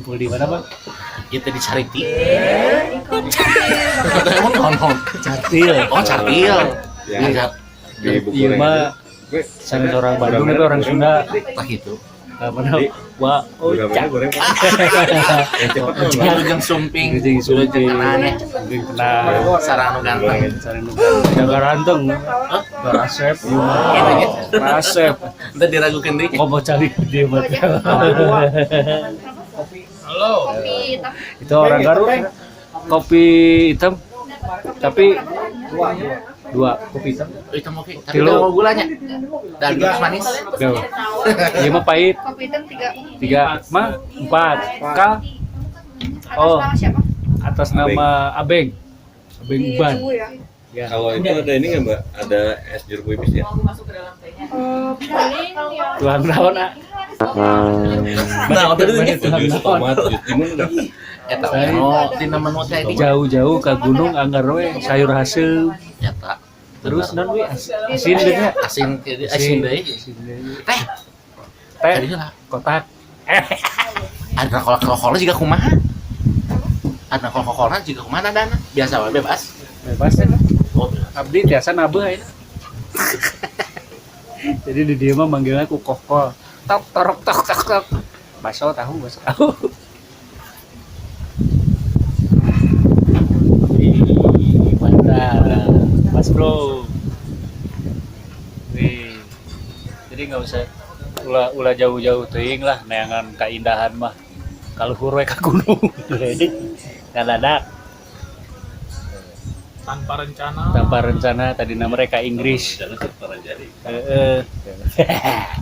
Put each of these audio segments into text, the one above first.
ngumpul di mana bang? Kita di Cariti. Emang nonton. Cartil. Oh Cartil. Iya. Iya mah sang orang Bandung itu orang Sunda. Tak itu. Mana? Wah, oh cak. Jeung sumping. Jeung sumping. Kenanya. Kenal. Sarana ganteng. Jaga ranteng. Rasep. Rasep. Entah diragukan deui. Ngomong cari dia mah. Halo. Itu orang Garut. Kopi hitam. Tapi dua kopi hitam. Itu oke. Tapi ada gulanya. Dan manis. Gak. Dia mah pahit. Kopi hitam 3. 3 mah 4. K. Oh. Atas nama Abeng. Abeng Uban. Ya. Kalau itu ada ini nggak mbak? Ada es jeruk nipis ya? Tulang naon ah. Nah, udah Jus tomat, jus timun nggak? Eta no dina menu teh di Jauh-jauh ke gunung anggar we sayur hasil. nyata. Terus non we asin deui Asin asin deui. Teh. Teh Tadi lah. kotak. Ada kolak-kolak juga kumaha? Ada kolak-kolak juga kumaha dana? Biasa wae bebas. Bebas teh. Oh, Abdi tiasa nabeuh ayeuna. Jadi di dia mah manggilnya ku kokol. Tok torok tok tok tok. Baso tahu. Mantap, Mas Bro. Wih. Jadi nggak usah ulah jauh-jauh teuing lah neangan keindahan mah. Kaluhur we ka gunung. Kadadak tanpa rencana tadi nama mereka Inggris.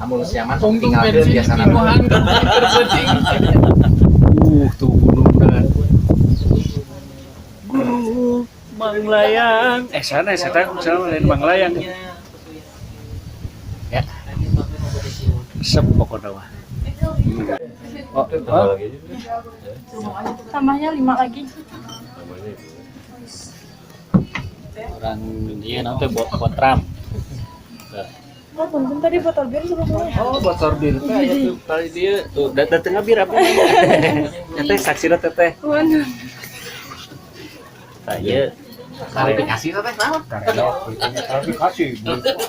amun siaman tinggal deui biasana. Tuh gunungna. Gunung Manglayang. Sana saya tahu lain Manglayang. Ya. Sep pokoknya mah. Oh. Tambahnya 5 lagi. Orang dia nanti buat Trump. Oh, punten tadi botol bir sebelumnya. Oh, botol bir teh aya tuh kali dia tuh datang bir apa? Teh saksina teteh. Waduh. Saya Klarifikasi teh naon? klarifikasi.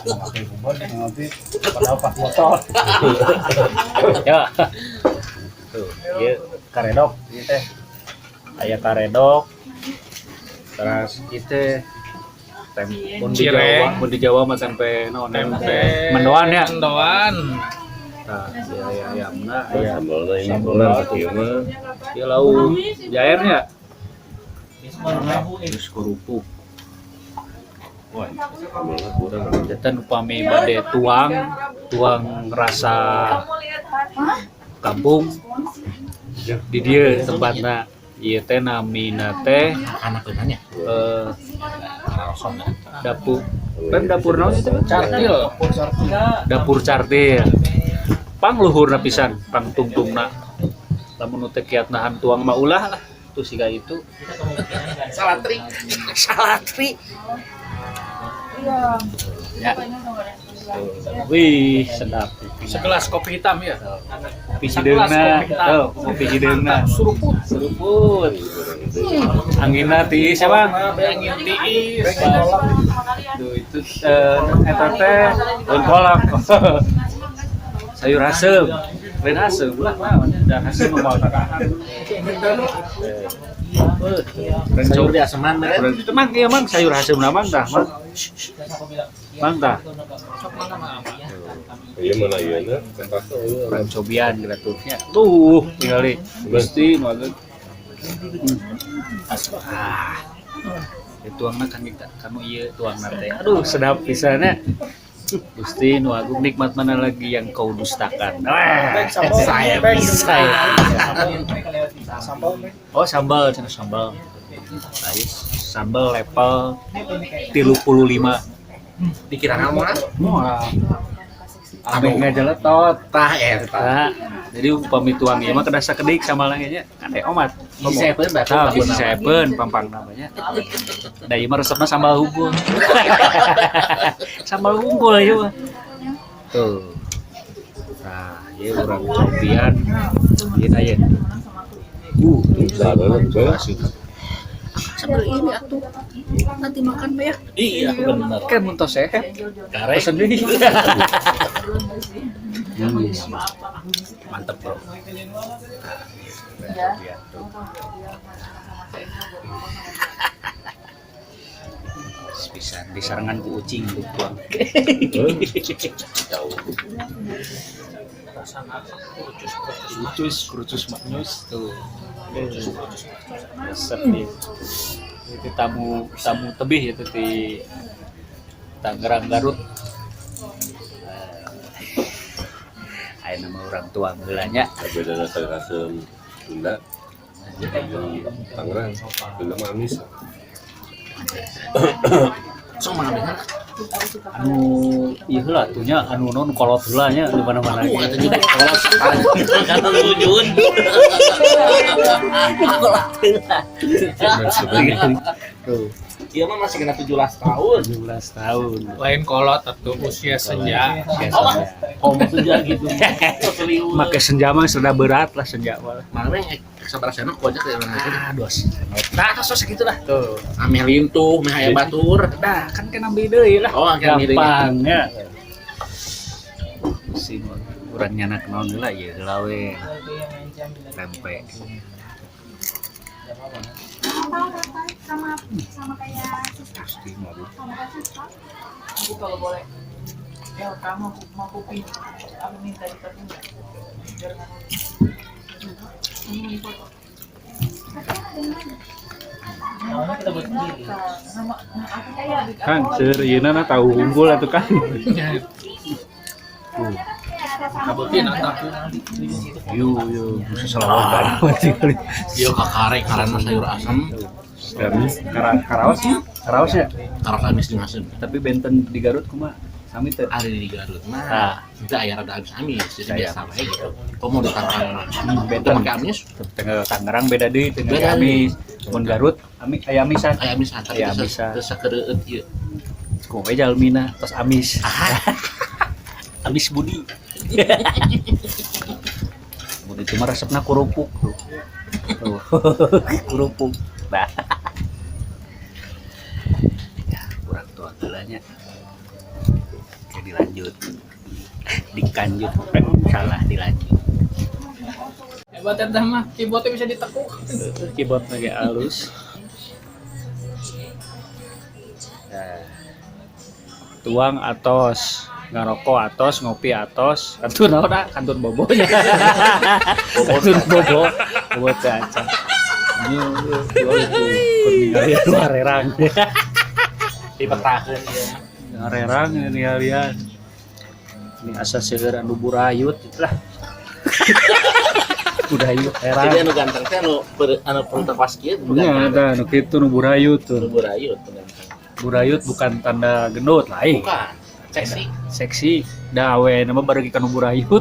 Pakai buban nanti padahal pas motor. Ya. Tuh, ieu karedok ieu teh. Aya karedok. Terus kita mun di Jawa mah tempe naon tempe mendoan ya. Mendoan. Nah, ya mana aya Sambalnya ini sambalan kaki mah. dia lauk jairnya. Terus kerupuk. Wah, Sambalnya kurang. jantan upami bade tuang rasa kampung di dia tempatna ieu teh namina teh Anak nanya. dapur dapur naon itu Cartil. dapur cartil pangluhurna pisan pang tungtungna lamun nu teh kiat nahan tuang mah ulah lah tuh siga itu Salatri. ya. Wih, sedap. Segelas kopi hitam ya. Kopi hideungna, tuh, kopi hideungna. Suruput. Seruput. Anginna tiis ya, Bang. Angin tiis. Tuh itu eta teh daun kolak. Sayur asem. Lain asem lah naon dan asem mah moal takahan. Sayur di aseman bener. Itu mang ieu mang sayur asem na mang tah, mang. Mang tah. Iya mana iya na? Kenapa? Cobian gratusnya. Tuh, tinggali. Gusti nu ageun. Tuangna kan kita kanu ieu tuangna teh. Aduh, sedap pisannya. Gusti nu agung nikmat mana lagi yang kau dustakan. Saya. Oh, sambal, cenah sambal. Ais sambal level 35. Dikira kamu lah. Moal. Abeng ngajeletot. Tah eta. Jadi upami tuang ieu mah kedasa kedik sama langenya. Ade omat. Bisa seven berarti. Bisa seven pampang namanya. Da ieu mah resepna sambal unggul. Sambal unggul ieu mah. Tuh. Nah, ieu urang cobian. Ieu aya. Salah tuh. Sambil ini atuh. Nanti makan ya. Iya benar. Kan muntos sehat. Karek. Pesan deui. Mantep bro. Bisa disarangan ku ucing tuh tuang. Jauh. Kurucus maknyus tuh. Resep nih. Itu tamu tebih itu di Tangerang Garut. Aya nama orang tua geulanya. Beda sayur asem Sunda. Di Tangerang. Sunda manis. Sok mana Anu ieu heula atunya anu non kolot heula nya di mana-mana. kata juga kolot kata lujun. Tuh, Iya mah masih kena 17 tahun. 17 tahun. Lain kolot atau usia senja. Oh maksudnya gitu. Serius. Make senja mah sudah berat lah senja mah. Mana yang sabar sana ku aja ke orang lain. Dos. Nah, tos gitu lah. Tuh. Ame lintuh, meh aya batur. Dah kan kena deui lah. Oh, kena deui. Gampang ya. Si urang nyana naon heula ieu heula we. Tempe. sama kayak Siska. Pasti mau. Sama kayak Siska. Jadi kalau boleh, ya kamu mau kopi, aku minta diperlukan. Biar Ini di foto. namanya kita buat sendiri. Nama aku kayak Kan seur ieuna na tahu unggul atuh kan. Kabutin antaku. Yo bisa selawat banget. Yo kakare karena sayur asam, Dan Karaos ya. karo kamis jeung asem. Tapi benten di Garut kumaha? Sami teu. Ada di Garut. Nah. Nah, itu aya rada amis, jadi Saya. biasa wae gitu. Kok mau ditangkal? Benten Pakai amis? Tengah Tangerang beda deui teu Beda amis. Mun Garut aya amisan. Aya amis tapi Aya amisan. teu sakereut ieu. Ku we jalmina tos amis. Amis budi. Mun itu mah resepna kurupuk tuh. Tuh. Kurupuk. Nah. Ya, kurang tua tulanya. Oke, dilanjut. Dikanjut. Salah dilanjut. Hebat eta mah, keyboardnya bisa ditekuk. Keyboard lagi halus. Nah. Tuang atos, ngarokok atos, ngopi atos, kantur naon dah, kantur bobonya. Kantur bobo teh acan. Ini itu harerang. Dipetakeun ieu. Harerang ini kalian. Ini asa seueur anu burayut lah. Burayut Jadi herang. anu ganteng teh anu perut pas kieu Nya ada anu kitu nu burayut tuh. burayut ganteng. Burayut bukan tanda gendut lain. Bukan. Seksi. Seksi dawe nama baru ikan burayut.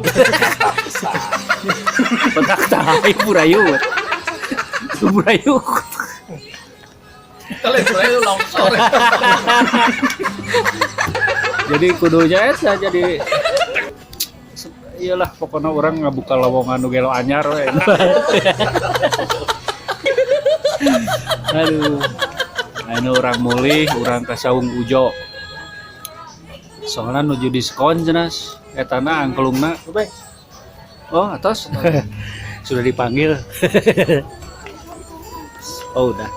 Petak tahi burayut. Burayut. Kalau itu longsor. Jadi kudunya eta jadi iyalah pokoknya orang ngabuka lowongan nu gelo anyar we. Aduh. Anu orang mulih, orang ka saung ujo. Soalnya nuju diskon jenas etana angkelungna. Oh, atas. Sudah dipanggil. Oh, udah.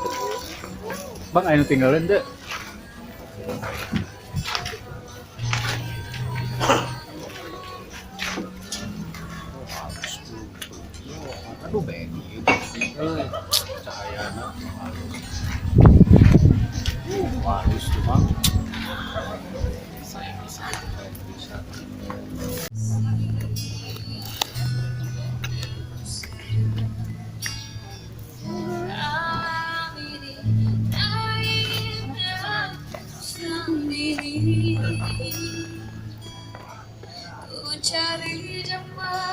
Bang, ayo tinggalin deh. Aduh, begi. Cahayana. Harus tuh, Bang. Saya bisa. Ku cari jemaah